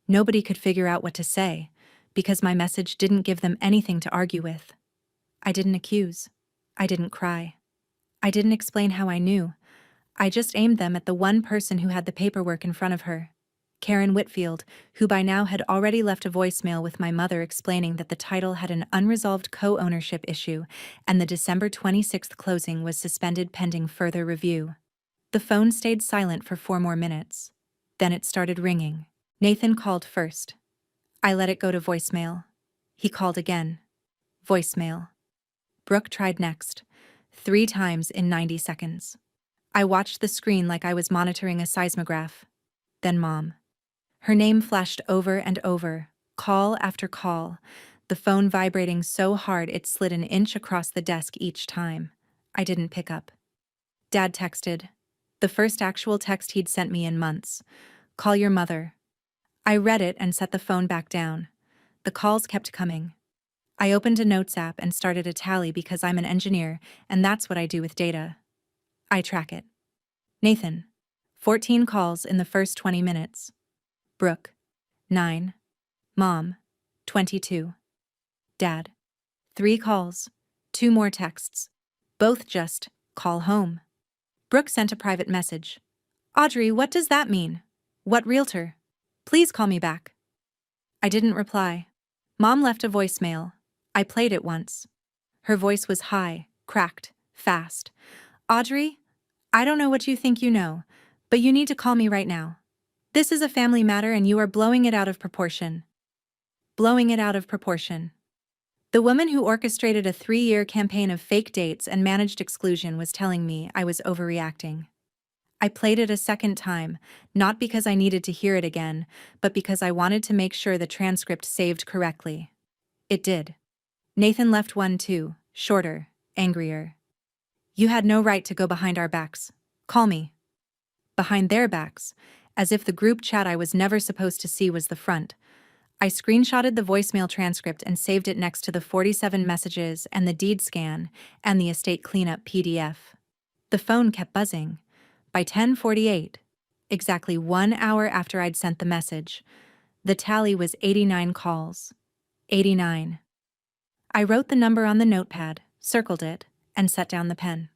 Nobody could figure out what to say, because my message didn't give them anything to argue with. I didn't accuse. I didn't cry. I didn't explain how I knew. I just aimed them at the one person who had the paperwork in front of her. Karen Whitfield, who by now had already left a voicemail with my mother explaining that the title had an unresolved co-ownership issue and the December 26th closing was suspended pending further review. The phone stayed silent for 4 more minutes. Then it started ringing. Nathan called first. I let it go to voicemail. He called again. Voicemail. Brooke tried next. 3 times in 90 seconds. I watched the screen like I was monitoring a seismograph. Then Mom. Her name flashed over and over, call after call, the phone vibrating so hard it slid an inch across the desk each time. I didn't pick up. Dad texted. The first actual text he'd sent me in months. "Call your mother." I read it and set the phone back down. The calls kept coming. I opened a notes app and started a tally because I'm an engineer, and that's what I do with data. I track it. Nathan. 14 calls in the first 20 minutes. Brooke. 9. Mom. 22. Dad. 3 calls. 2 more texts. Both just, call home. Brooke sent a private message. Audrey, what does that mean? What realtor? Please call me back. I didn't reply. Mom left a voicemail. I played it once. Her voice was high, cracked, fast. Audrey, I don't know what you think you know, but you need to call me right now. This is a family matter and you are blowing it out of proportion. Blowing it out of proportion. The woman who orchestrated a 3-year campaign of fake dates and managed exclusion was telling me I was overreacting. I played it a second time, not because I needed to hear it again, but because I wanted to make sure the transcript saved correctly. It did. Nathan left one too, shorter, angrier. You had no right to go behind our backs. Call me. Behind their backs, as if the group chat I was never supposed to see was the front. I screenshotted the voicemail transcript and saved it next to the 47 messages and the deed scan and the estate cleanup PDF. The phone kept buzzing. By 10:48, exactly 1 hour after I'd sent the message, the tally was 89 calls. 89. I wrote the number on the notepad, circled it, and set down the pen.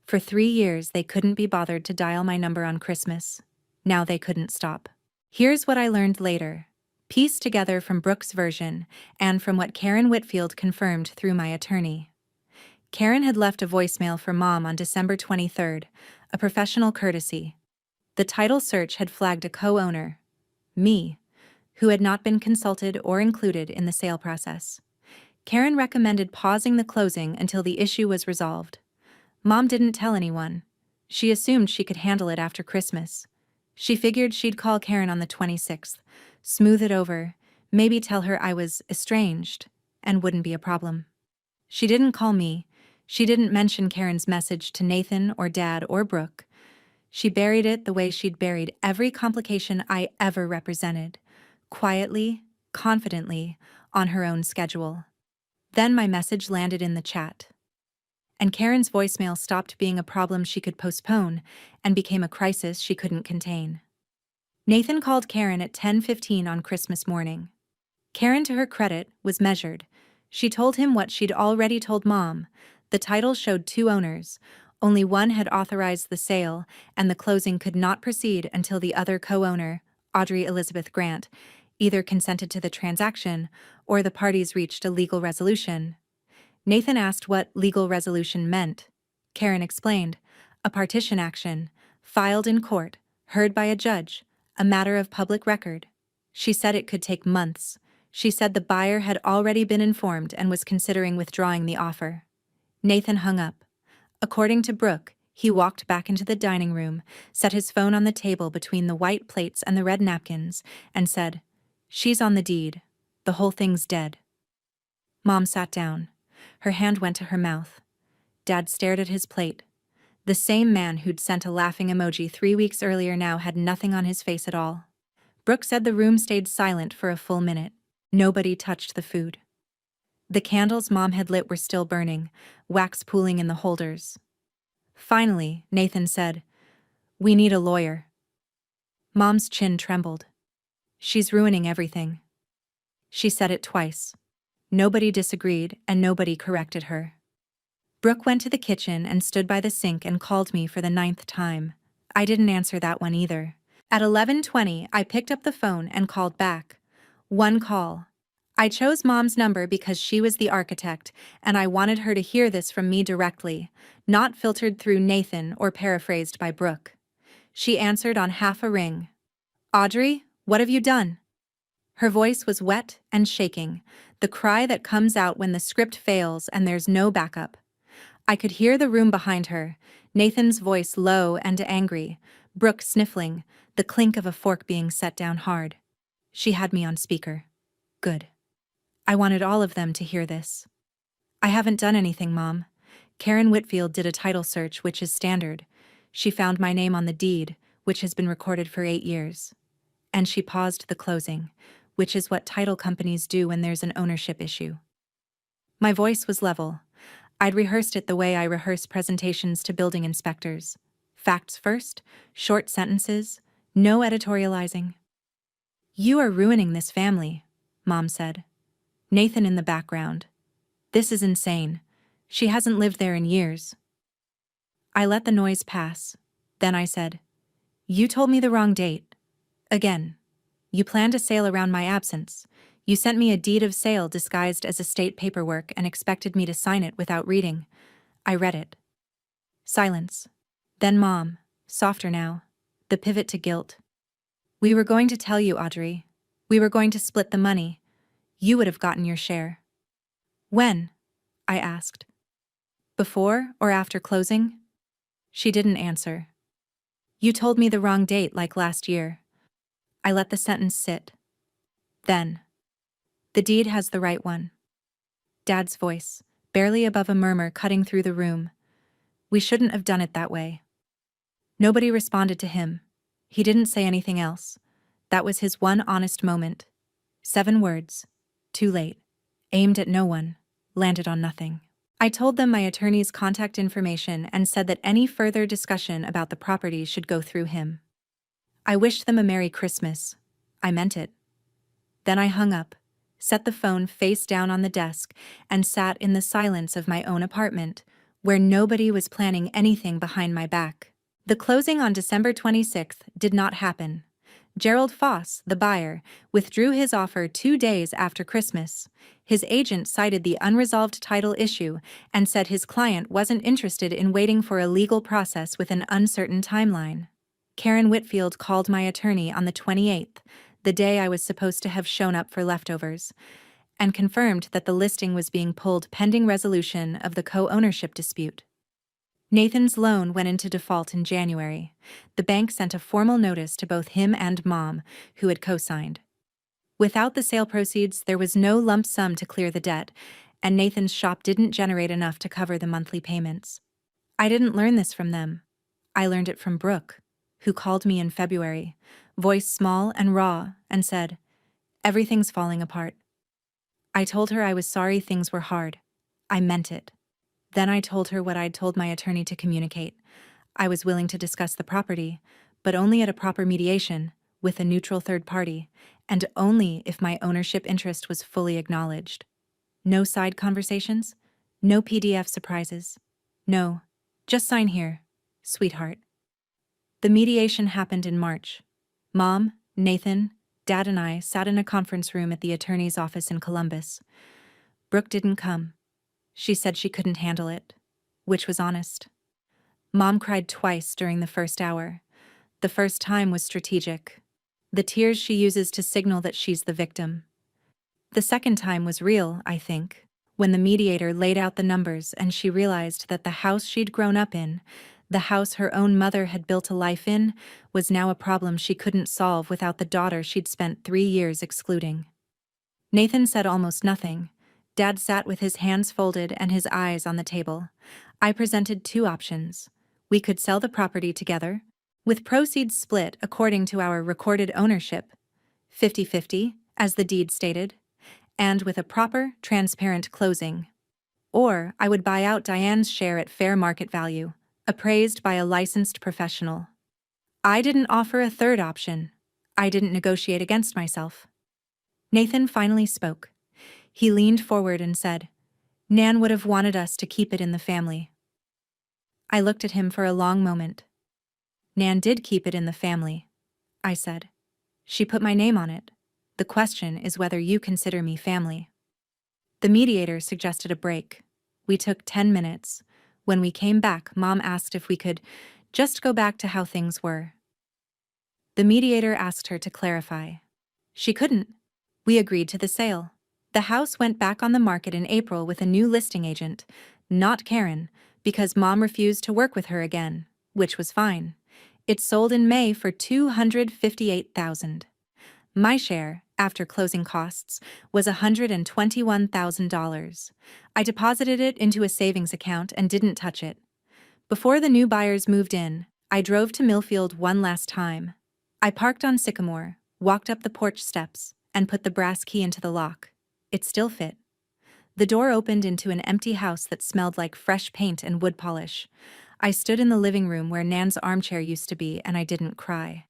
For 3 years, they couldn't be bothered to dial my number on Christmas. Now they couldn't stop. Here's what I learned later, pieced together from Brooke's version and from what Karen Whitfield confirmed through my attorney. Karen had left a voicemail for Mom on December 23rd, a professional courtesy. The title search had flagged a co-owner, me, who had not been consulted or included in the sale process. Karen recommended pausing the closing until the issue was resolved. Mom didn't tell anyone. She assumed she could handle it after Christmas. She figured she'd call Karen on the 26th, smooth it over, maybe tell her I was estranged, and wouldn't be a problem. She didn't call me. She didn't mention Karen's message to Nathan or Dad or Brooke. She buried it the way she'd buried every complication I ever represented, quietly, confidently, on her own schedule. Then my message landed in the chat. And Karen's voicemail stopped being a problem she could postpone and became a crisis she couldn't contain. Nathan called Karen at 10:15 on Christmas morning. Karen, to her credit, was measured. She told him what she'd already told Mom. The title showed 2 owners. Only one had authorized the sale, and the closing could not proceed until the other co-owner, Audrey Elizabeth Grant, either consented to the transaction or the parties reached a legal resolution. Nathan asked what legal resolution meant. Karen explained, a partition action, filed in court, heard by a judge, a matter of public record. She said it could take months. She said the buyer had already been informed and was considering withdrawing the offer. Nathan hung up. According to Brooke, he walked back into the dining room, set his phone on the table between the white plates and the red napkins, and said, "She's on the deed. The whole thing's dead." Mom sat down. Her hand went to her mouth. Dad stared at his plate. The same man who'd sent a laughing emoji 3 weeks earlier now had nothing on his face at all. Brooke said the room stayed silent for a full minute. Nobody touched the food. The candles Mom had lit were still burning, wax pooling in the holders. Finally, Nathan said, "We need a lawyer." Mom's chin trembled. "She's ruining everything." She said it twice. Nobody disagreed and nobody corrected her. Brooke went to the kitchen and stood by the sink and called me for the 9th time. I didn't answer that one either. At 11:20, I picked up the phone and called back. One call. I chose Mom's number because she was the architect, and I wanted her to hear this from me directly, not filtered through Nathan or paraphrased by Brooke. She answered on half a ring. "Audrey, what have you done?" Her voice was wet and shaking, the cry that comes out when the script fails and there's no backup. I could hear the room behind her, Nathan's voice low and angry, Brooke sniffling, the clink of a fork being set down hard. She had me on speaker. Good. I wanted all of them to hear this. "I haven't done anything, Mom. Karen Whitfield did a title search, which is standard. She found my name on the deed, which has been recorded for 8 years. And she paused the closing, which is what title companies do when there's an ownership issue." My voice was level. I'd rehearsed it the way I rehearse presentations to building inspectors. Facts first, short sentences, no editorializing. "You are ruining this family," Mom said. Nathan in the background. "This is insane. She hasn't lived there in years. I let the noise pass. Then I said, "You told me the wrong date. Again. You planned a sale around my absence. You sent me a deed of sale disguised as estate paperwork and expected me to sign it without reading. I read it." Silence. Then Mom, softer now. The pivot to guilt. "We were going to tell you, Audrey. We were going to split the money. You would have gotten your share." "When?" I asked. "Before or after closing?" She didn't answer. "You told me the wrong date like last year." I let the sentence sit. Then. "The deed has the right one." Dad's voice, barely above a murmur cutting through the room. "We shouldn't have done it that way." Nobody responded to him. He didn't say anything else. That was his one honest moment. 7 words. Too late. Aimed at no one. Landed on nothing. I told them my attorney's contact information and said that any further discussion about the property should go through him. I wished them a Merry Christmas. I meant it. Then I hung up, set the phone face down on the desk, and sat in the silence of my own apartment, where nobody was planning anything behind my back. The closing on December 26th did not happen. Gerald Foss, the buyer, withdrew his offer 2 days after Christmas. His agent cited the unresolved title issue and said his client wasn't interested in waiting for a legal process with an uncertain timeline. Karen Whitfield called my attorney on the 28th, the day I was supposed to have shown up for leftovers, and confirmed that the listing was being pulled pending resolution of the co-ownership dispute. Nathan's loan went into default in January. The bank sent a formal notice to both him and Mom, who had co-signed. Without the sale proceeds, there was no lump sum to clear the debt, and Nathan's shop didn't generate enough to cover the monthly payments. I didn't learn this from them. I learned it from Brooke, who called me in February, voice small and raw, and said, "Everything's falling apart." I told her I was sorry things were hard. I meant it. Then I told her what I'd told my attorney to communicate. I was willing to discuss the property, but only at a proper mediation, with a neutral third party, and only if my ownership interest was fully acknowledged. No side conversations, no PDF surprises. No, just sign here, sweetheart. The mediation happened in March. Mom, Nathan, Dad and I sat in a conference room at the attorney's office in Columbus. Brooke didn't come. She said she couldn't handle it, which was honest. Mom cried twice during the first hour. The first time was strategic. The tears she uses to signal that she's the victim. The second time was real, I think, when the mediator laid out the numbers and she realized that the house she'd grown up in, the house her own mother had built a life in, was now a problem she couldn't solve without the daughter she'd spent 3 years excluding. Nathan said almost nothing. Dad sat with his hands folded and his eyes on the table. I presented 2 options. We could sell the property together, with proceeds split according to our recorded ownership, 50-50, as the deed stated, and with a proper, transparent closing. Or I would buy out Diane's share at fair market value, appraised by a licensed professional. I didn't offer a third option. I didn't negotiate against myself. Nathan finally spoke. He leaned forward and said, "Nan would have wanted us to keep it in the family." I looked at him for a long moment. "Nan did keep it in the family," I said. "She put my name on it. The question is whether you consider me family." The mediator suggested a break. We took 10 minutes. When we came back, Mom asked if we could just go back to how things were. The mediator asked her to clarify. She couldn't. We agreed to the sale. The house went back on the market in April with a new listing agent, not Karen, because Mom refused to work with her again, which was fine. It sold in May for $258,000. My share, after closing costs, was $121,000. I deposited it into a savings account and didn't touch it. Before the new buyers moved in, I drove to Millfield one last time. I parked on Sycamore, walked up the porch steps, and put the brass key into the lock. It still fit. The door opened into an empty house that smelled like fresh paint and wood polish. I stood in the living room where Nan's armchair used to be, and I didn't cry.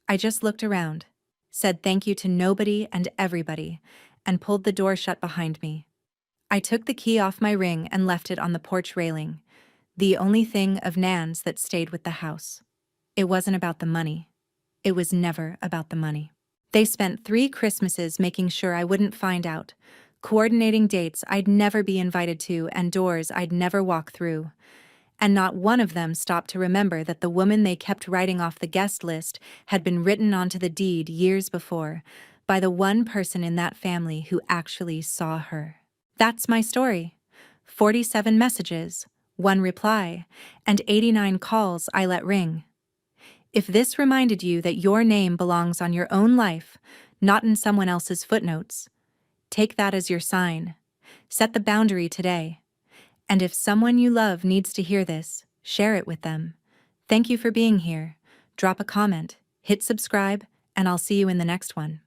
I just looked around, said thank you to nobody and everybody, and pulled the door shut behind me. I took the key off my ring and left it on the porch railing, the only thing of Nan's that stayed with the house. It wasn't about the money. It was never about the money. They spent 3 Christmases making sure I wouldn't find out, coordinating dates I'd never be invited to and doors I'd never walk through. And not one of them stopped to remember that the woman they kept writing off the guest list had been written onto the deed years before by the one person in that family who actually saw her. That's my story. 47 messages, 1 reply, and 89 calls I let ring. If this reminded you that your name belongs on your own life, not in someone else's footnotes, take that as your sign. Set the boundary today. And if someone you love needs to hear this, share it with them. Thank you for being here. Drop a comment, hit subscribe, and I'll see you in the next one.